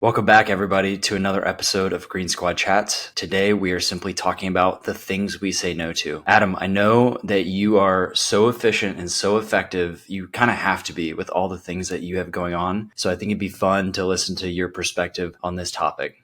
Welcome back, everybody, to another episode of Green Squad Chats. Today, we are simply talking about the things we say no to. Adam, I know that you are so efficient and so effective. You kind of have to be with all the things that you have going on. So I think it'd be fun to listen to your perspective on this topic.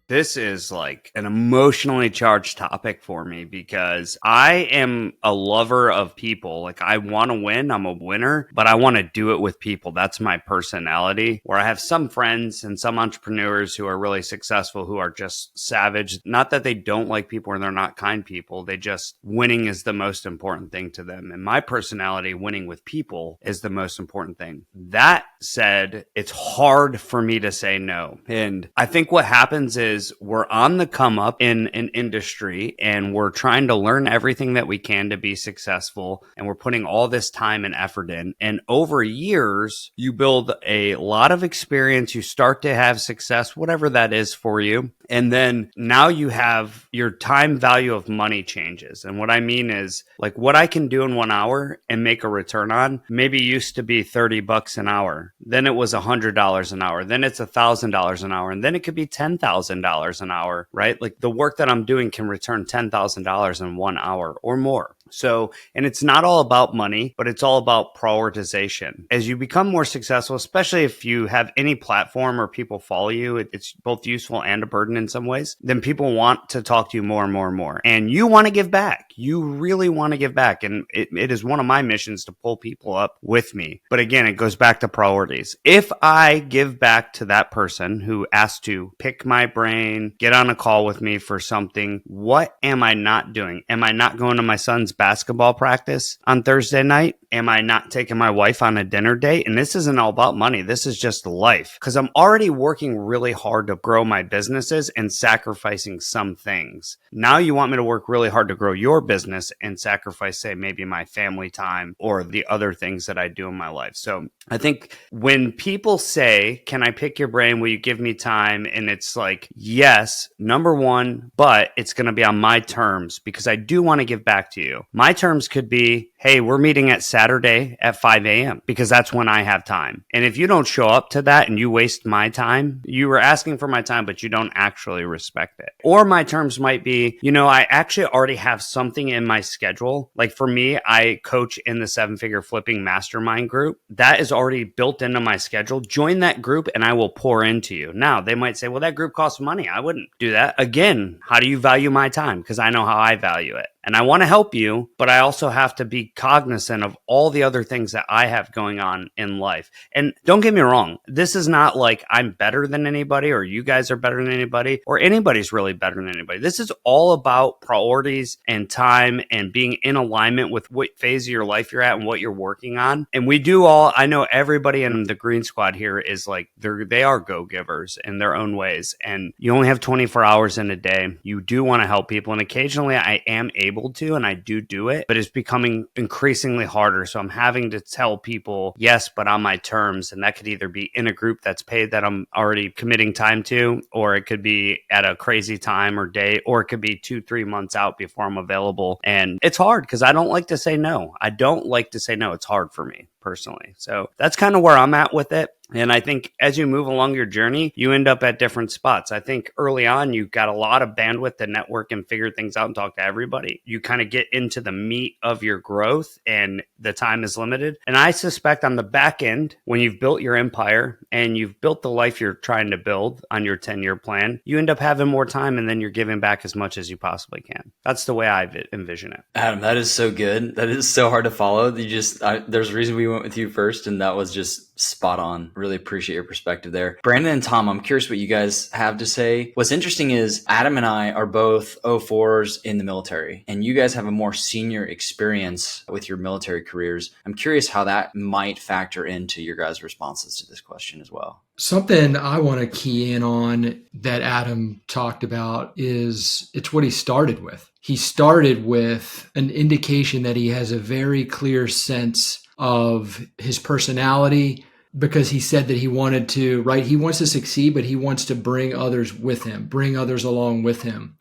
This is like an emotionally charged topic for me because I am a lover of people. Like, I want to win. I'm a winner, but I want to do it with people. That's my personality. Where I have some friends and some entrepreneurs who are really successful, who are just savage. Not that they don't like people or they're not kind people. They just, winning is the most important thing to them. And my personality, winning with people, is the most important thing. That said, it's hard for me to say no. And I think what happens is we're on the come up in an industry and we're trying to learn everything that we can to be successful. And we're putting all this time and effort in. And over years, you build a lot of experience. You start to have success, whatever that is for you. And then now you have your time value of money changes. And what I mean is, like, what I can do in 1 hour and make a return on maybe used to be $30 an hour. Then it was $100 an hour. Then it's $1,000 an hour. And then it could be $10,000 an hour, right? Like, the work that I'm doing can return $10,000 in 1 hour or more. So, and it's not all about money, but it's all about prioritization. As you become more successful, especially if you have any platform or people follow you, it's both useful and a burden in some ways, then people want to talk to you more and more and more. And you want to give back. You really want to give back. And it is one of my missions to pull people up with me. But again, it goes back to priorities. If I give back to that person who asked to pick my brain, get on a call with me for something, what am I not doing? Am I not going to my son's basketball practice on Thursday night? Am I not taking my wife on a dinner date? And this isn't all about money. This is just life, because I'm already working really hard to grow my businesses and sacrificing some things. Now you want me to work really hard to grow your business and sacrifice, say, maybe my family time or the other things that I do in my life. So I think when people say, can I pick your brain? Will you give me time? And it's like, yes, number one, but it's going to be on my terms, because I do want to give back to you. My terms could be, hey, we're meeting at Saturday at 5 a.m. because that's when I have time. And if you don't show up to that and you waste my time, you were asking for my time, but you don't actually respect it. Or my terms might be, I actually already have something in my schedule. Like, for me, I coach in the 7-figure flipping mastermind group. That is already built into my schedule. Join that group and I will pour into you. Now, they might say, well, that group costs money. I wouldn't do that. Again, how do you value my time? Because I know how I value it. And I want to help you, but I also have to be cognizant of all the other things that I have going on in life. And don't get me wrong, this is not like I'm better than anybody or you guys are better than anybody or anybody's really better than anybody. This is all about priorities and time and being in alignment with what phase of your life you're at and what you're working on. And I know everybody in the Green Squad here is like, they are go-givers in their own ways. And you only have 24 hours in a day. You do want to help people. And occasionally I am able to, and I do it, but it's becoming increasingly harder. So I'm having to tell people, yes, but on my terms. And that could either be in a group that's paid that I'm already committing time to, or it could be at a crazy time or day, or it could be 2-3 months out before I'm available. And it's hard because I don't like to say no. It's hard for me personally. So that's kind of where I'm at with it. And I think as you move along your journey, you end up at different spots. I think early on, you got a lot of bandwidth to network and figure things out and talk to everybody. You kind of get into the meat of your growth and the time is limited. And I suspect on the back end, when you've built your empire and you've built the life you're trying to build on your 10-year plan, you end up having more time and then you're giving back as much as you possibly can. That's the way I envision it. Adam, that is so good. That is so hard to follow. There's a reason we went with you first, and that was just spot on. Really appreciate your perspective there. Brandon and Tom, I'm curious what you guys have to say. What's interesting is Adam and I are both 04s in the military, and you guys have a more senior experience with your military careers. I'm curious how that might factor into your guys' responses to this question as well. Something I want to key in on that Adam talked about is it's what he started with. He started with an indication that he has a very clear sense of his personality, because he said that he wanted to, right? He wants to succeed, but he wants to bring others with him, bring others along with him.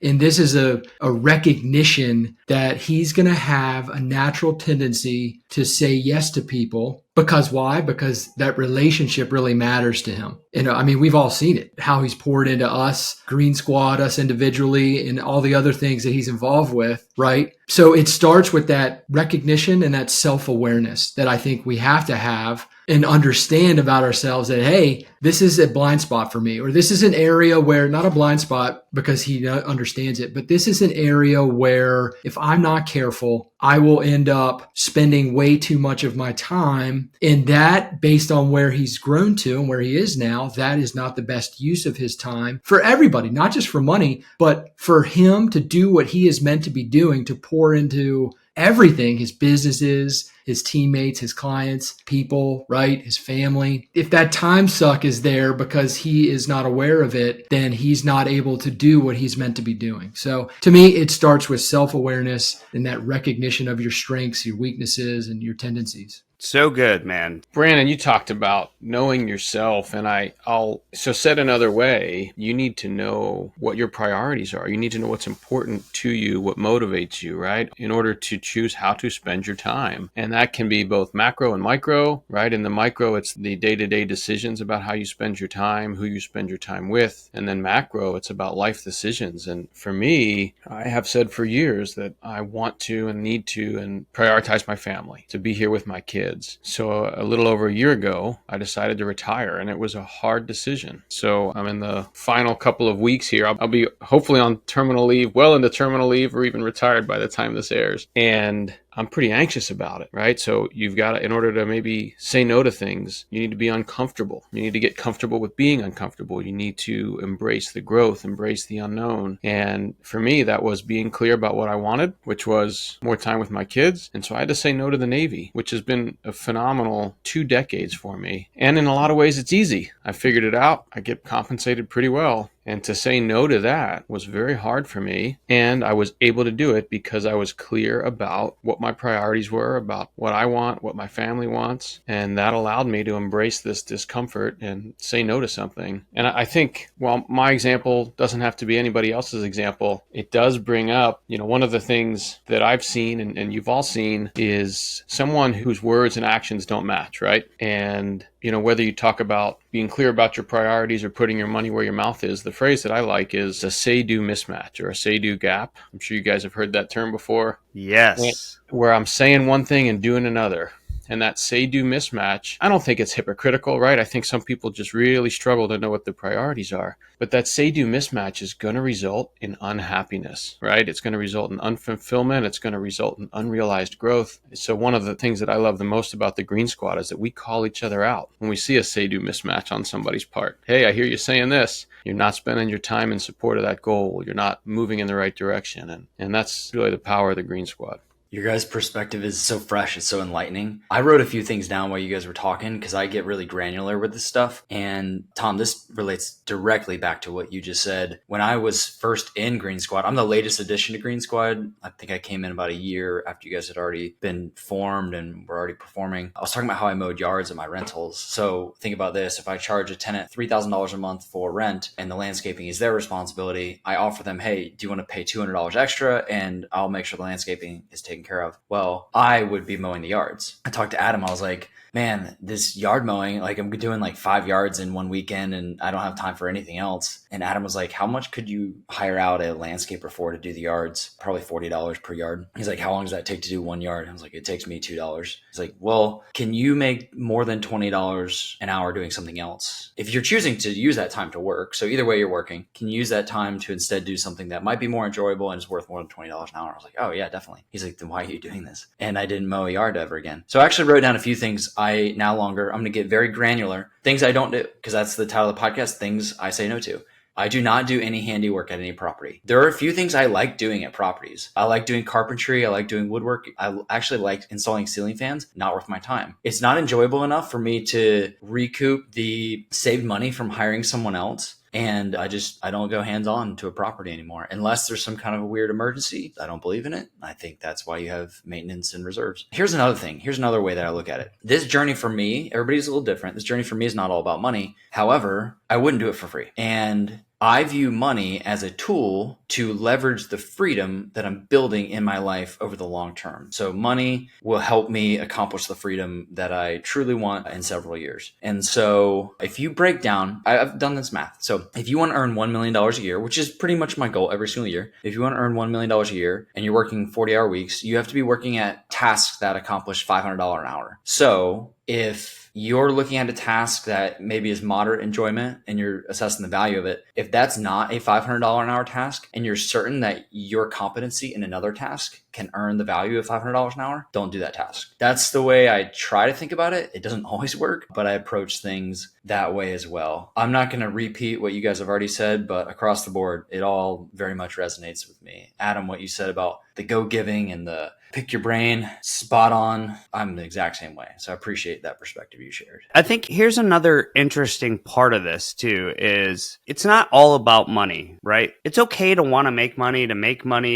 And this is a recognition that he's going to have a natural tendency to say yes to people. Because why? Because that relationship really matters to him. And I mean, we've all seen it, how he's poured into us, Green Squad, us individually, and all the other things that he's involved with, right? So it starts with that recognition and that self-awareness that I think we have to have and understand about ourselves that, hey, this is a blind spot for me, or this is an area where, not a blind spot because he understands it, but this is an area where if I'm not careful, I will end up spending way too much of my time. And that, based on where he's grown to and where he is now, that is not the best use of his time for everybody, not just for money, but for him to do what he is meant to be doing, to pour into everything, his businesses, his teammates, his clients, people, right? His family. If that time suck is there because he is not aware of it, then he's not able to do what he's meant to be doing. So to me, it starts with self-awareness and that recognition of your strengths, your weaknesses, and your tendencies. So good, man. Brandon, you talked about knowing yourself, and I'll said another way, you need to know what your priorities are. You need to know what's important to you, what motivates you, right? In order to choose how to spend your time. And that can be both macro and micro, right? In the micro, it's the day-to-day decisions about how you spend your time, who you spend your time with. And then macro, it's about life decisions. And for me, I have said for years that I want to and need to and prioritize my family, to be here with my kids. So a little over a year ago, I decided to retire, and it was a hard decision. So I'm in the final couple of weeks here. I'll be hopefully on terminal leave, well into terminal leave, or even retired by the time this airs. And I'm pretty anxious about it, right? So you've got to, in order to maybe say no to things, you need to be uncomfortable. You need to get comfortable with being uncomfortable. You need to embrace the growth, embrace the unknown. And for me, that was being clear about what I wanted, which was more time with my kids. And so I had to say no to the Navy, which has been a phenomenal 2 decades for me. And in a lot of ways, it's easy. I figured it out. I get compensated pretty well. And to say no to that was very hard for me. And I was able to do it because I was clear about what my priorities were, about what I want, what my family wants. And that allowed me to embrace this discomfort and say no to something. And I think, while my example doesn't have to be anybody else's example, it does bring up, one of the things that I've seen and you've all seen is someone whose words and actions don't match, right? And whether you talk about being clear about your priorities or putting your money where your mouth is, the phrase that I like is a say-do mismatch or a say-do gap. I'm sure you guys have heard that term before. Yes. Where I'm saying one thing and doing another. And that say-do mismatch, I don't think it's hypocritical, right? I think some people just really struggle to know what their priorities are. But that say-do mismatch is going to result in unhappiness, right? It's going to result in unfulfillment. It's going to result in unrealized growth. So one of the things that I love the most about the Green Squad is that we call each other out when we see a say-do mismatch on somebody's part. Hey, I hear you saying this. You're not spending your time in support of that goal. You're not moving in the right direction. And that's really the power of the Green Squad. Your guys' perspective is so fresh. It's so enlightening. I wrote a few things down while you guys were talking because I get really granular with this stuff. And Tom, this relates directly back to what you just said. When I was first in Green Squad, I'm the latest addition to Green Squad. I think I came in about a year after you guys had already been formed and were already performing. I was talking about how I mowed yards at my rentals. So think about this. If I charge a tenant $3,000 a month for rent and the landscaping is their responsibility, I offer them, hey, do you want to pay $200 extra? And I'll make sure the landscaping is taken care of. Well, I would be mowing the yards. I talked to Adam. I was like, man, this yard mowing, like I'm doing like 5 yards in one weekend and I don't have time for anything else. And Adam was like, how much could you hire out a landscaper for to do the yards? Probably $40 per yard. He's like, how long does that take to do 1 yard? I was like, it takes me $2. He's like, well, can you make more than $20 an hour doing something else? If you're choosing to use that time to work, so either way you're working, can you use that time to instead do something that might be more enjoyable and is worth more than $20 an hour? I was like, oh yeah, definitely. He's like, then why are you doing this? And I didn't mow a yard ever again. So I actually wrote down a few things I'm going to get very granular. Things I don't do, because that's the title of the podcast, things I say no to. I do not do any handiwork at any property. There are a few things I like doing at properties. I like doing carpentry. I like doing woodwork. I actually like installing ceiling fans. Not worth my time. It's not enjoyable enough for me to recoup the saved money from hiring someone else. And I don't go hands-on to a property anymore unless there's some kind of a weird emergency. I don't believe in it. I think that's why you have maintenance and reserves. Here's another thing. Here's another way that I look at it. This journey for me, everybody's a little different. This journey for me is not all about money. However, I wouldn't do it for free. And I view money as a tool to leverage the freedom that I'm building in my life over the long term. So money will help me accomplish the freedom that I truly want in several years. And so if you break down, I've done this math. So if you want to earn $1 million a year, which is pretty much my goal every single year, if you want to earn $1 million a year and you're working 40-hour weeks, you have to be working at tasks that accomplish $500 an hour. So if you're looking at a task that maybe is moderate enjoyment and you're assessing the value of it, if that's not a $500 an hour task and you're certain that your competency in another task can earn the value of $500 an hour, don't do that task. That's the way I try to think about it. It doesn't always work, but I approach things that way as well. I'm not going to repeat what you guys have already said, but across the board, it all very much resonates with me. Adam, what you said about the go-giving and the pick your brain, spot on. I'm the exact same way. So I appreciate that perspective you shared. I think here's another interesting part of this too, is it's not all about money, right? It's okay to want to make money,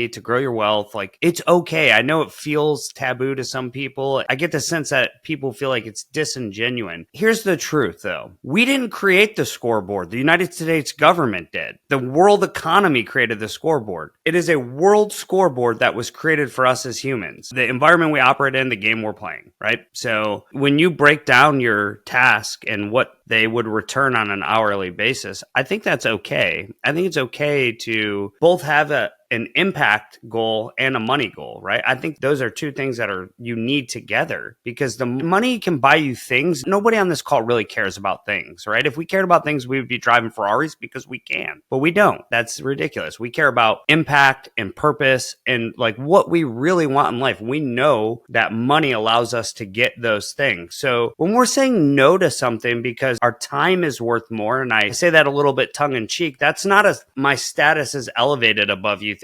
to grow your wealth. Like, it's okay. I know it feels taboo to some people. I get the sense that people feel like it's disingenuous. Here's the truth though. We didn't create the scoreboard. The United States government did. The world economy created the scoreboard. It is a world scoreboard that was created for us as humans. The environment we operate in, the game we're playing, right? So when you break down your task and what they would return on an hourly basis, I think that's okay. I think it's okay to both have an impact goal and a money goal, right? I think those are two things that you need together, because the money can buy you things. Nobody on this call really cares about things, right? If we cared about things, we would be driving Ferraris because we can, but we don't. That's ridiculous. We care about impact and purpose and like what we really want in life. We know that money allows us to get those things. So when we're saying no to something because our time is worth more, and I say that a little bit tongue in cheek, that's not my status is elevated above you thing.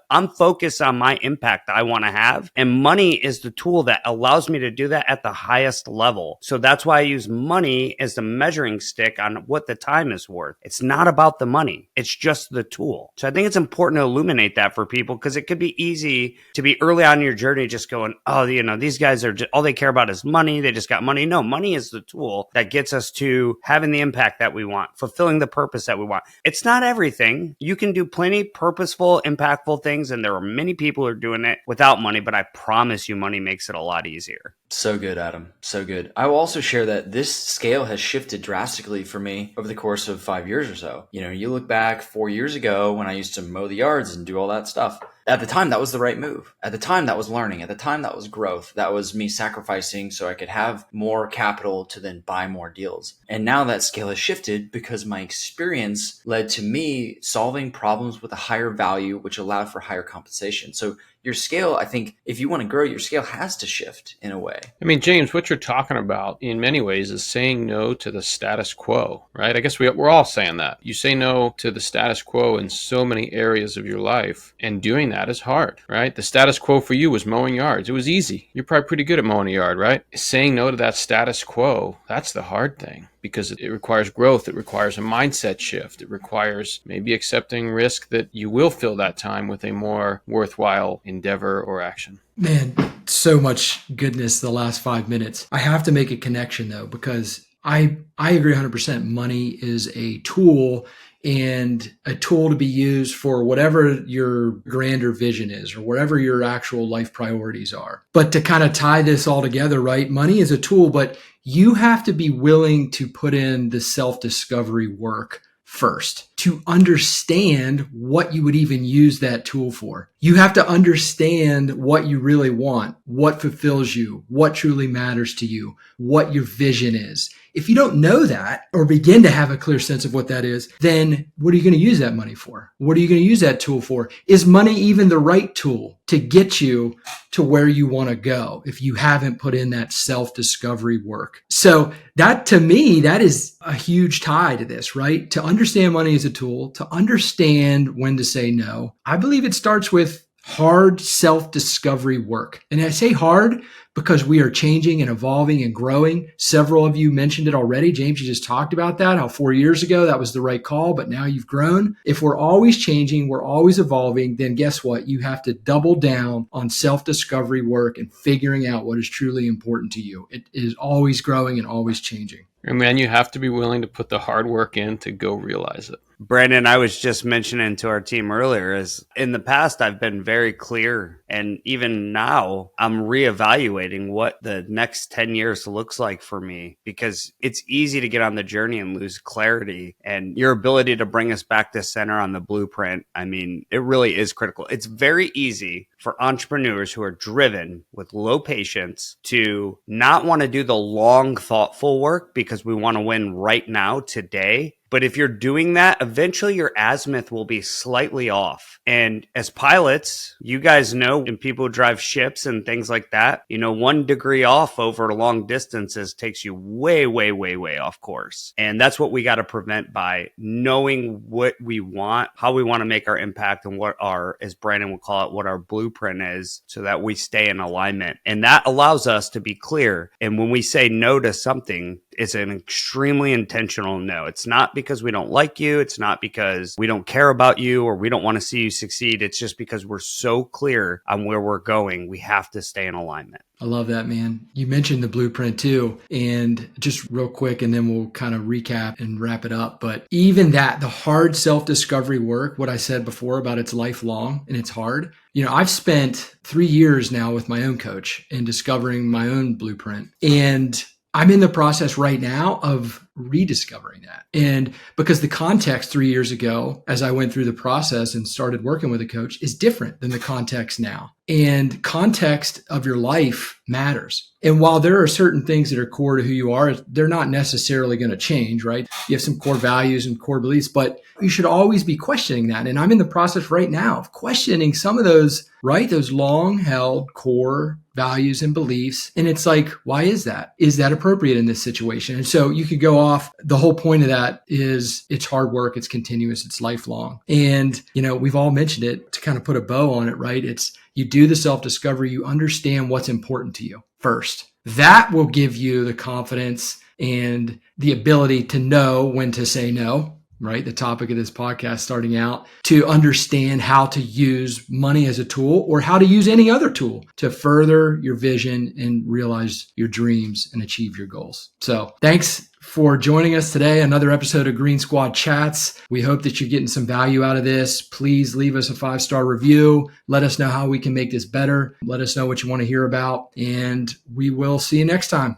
I'm focused on my impact that I want to have. And money is the tool that allows me to do that at the highest level. So that's why I use money as the measuring stick on what the time is worth. It's not about the money. It's just the tool. So I think it's important to illuminate that for people, because it could be easy to be early on in your journey just going, oh, these guys are just, all they care about is money. They just got money. No, money is the tool that gets us to having the impact that we want, fulfilling the purpose that we want. It's not everything. You can do plenty purposeful, impactful things, and there are many people who are doing it without money, but I promise you money makes it a lot easier. So good, Adam. So good. I will also share that this scale has shifted drastically for me over the course of 5 years or so. You look back 4 years ago when I used to mow the yards and do all that stuff. At the time, that was the right move. At the time, that was learning. At the time, that was growth. That was me sacrificing so I could have more capital to then buy more deals. And now that scale has shifted because my experience led to me solving problems with a higher value, which allowed for higher compensation. So your scale, I think, if you want to grow, your scale has to shift in a way. I mean, James, what you're talking about in many ways is saying no to the status quo, right? I guess we're all saying that. You say no to the status quo in so many areas of your life, and doing that is hard, right? The status quo for you was mowing yards. It was easy. You're probably pretty good at mowing a yard, right? Saying no to that status quo, that's the hard thing, because it requires growth. It requires a mindset shift. It requires maybe accepting risk that you will fill that time with a more worthwhile endeavor or action. Man, so much goodness the last 5 minutes. I have to make a connection though, because I agree 100%. Money is a tool, and a tool to be used for whatever your grander vision is or whatever your actual life priorities are. But to kind of tie this all together, right? Money is a tool, but you have to be willing to put in the self-discovery work first to understand what you would even use that tool for. You have to understand what you really want, what fulfills you, what truly matters to you, what your vision is. If you don't know that or begin to have a clear sense of what that is, then what are you going to use that money for? What are you going to use that tool for? Is money even the right tool to get you to where you want to go if you haven't put in that self-discovery work? So that, to me, that is a huge tie to this, right? To understand money as a tool, to understand when to say no. I believe it starts with hard self-discovery work. And I say hard because we are changing and evolving and growing. Several of you mentioned it already. James, you just talked about that, how 4 years ago that was the right call, but now you've grown. If we're always changing, we're always evolving, then guess what? You have to double down on self-discovery work and figuring out what is truly important to you. It is always growing and always changing. And man, you have to be willing to put the hard work in to go realize it. Brandon, I was just mentioning to our team earlier is in the past, I've been very clear. And even now I'm reevaluating what the next 10 years looks like for me, because it's easy to get on the journey and lose clarity, and your ability to bring us back to center on the blueprint. I mean, it really is critical. It's very easy for entrepreneurs who are driven with low patience to not want to do the long, thoughtful work because we want to win right now, today. But if you're doing that, eventually your azimuth will be slightly off. And as pilots, you guys know, and people who drive ships and things like that, 1 degree off over long distances takes you way, way, way, way off course. And that's what we got to prevent by knowing what we want, how we want to make our impact, and what our, as Brandon would call it, what our blueprint is, so that we stay in alignment. And that allows us to be clear. And when we say no to something, it's an extremely intentional no. It's not because we don't like you. It's not because we don't care about you or we don't want to see you succeed. It's just because we're so clear on where we're going. We have to stay in alignment. I love that, man. You mentioned the blueprint too. And just real quick, and then we'll kind of recap and wrap it up. But even that, the hard self-discovery work, what I said before about it's lifelong and it's hard. I've spent 3 years now with my own coach in discovering my own blueprint. And I'm in the process right now of rediscovering that. And because the context 3 years ago, as I went through the process and started working with a coach, is different than the context now. And context of your life matters. And while there are certain things that are core to who you are, they're not necessarily going to change, right? You have some core values and core beliefs, but you should always be questioning that. And I'm in the process right now of questioning some of those, right? Those long held core values and beliefs. And it's like, why is that? Is that appropriate in this situation? And so you could go off. The whole point of that is it's hard work. It's continuous. It's lifelong. And, we've all mentioned it to kind of put a bow on it, right? It's you do the self-discovery, you understand what's important to you first. That will give you the confidence and the ability to know when to say no, right? The topic of this podcast starting out, to understand how to use money as a tool or how to use any other tool to further your vision and realize your dreams and achieve your goals. So thanks for joining us today. Another episode of Green Squad Chats. We hope that you're getting some value out of this. Please leave us a 5-star review. Let us know how we can make this better. Let us know what you want to hear about, and we will see you next time.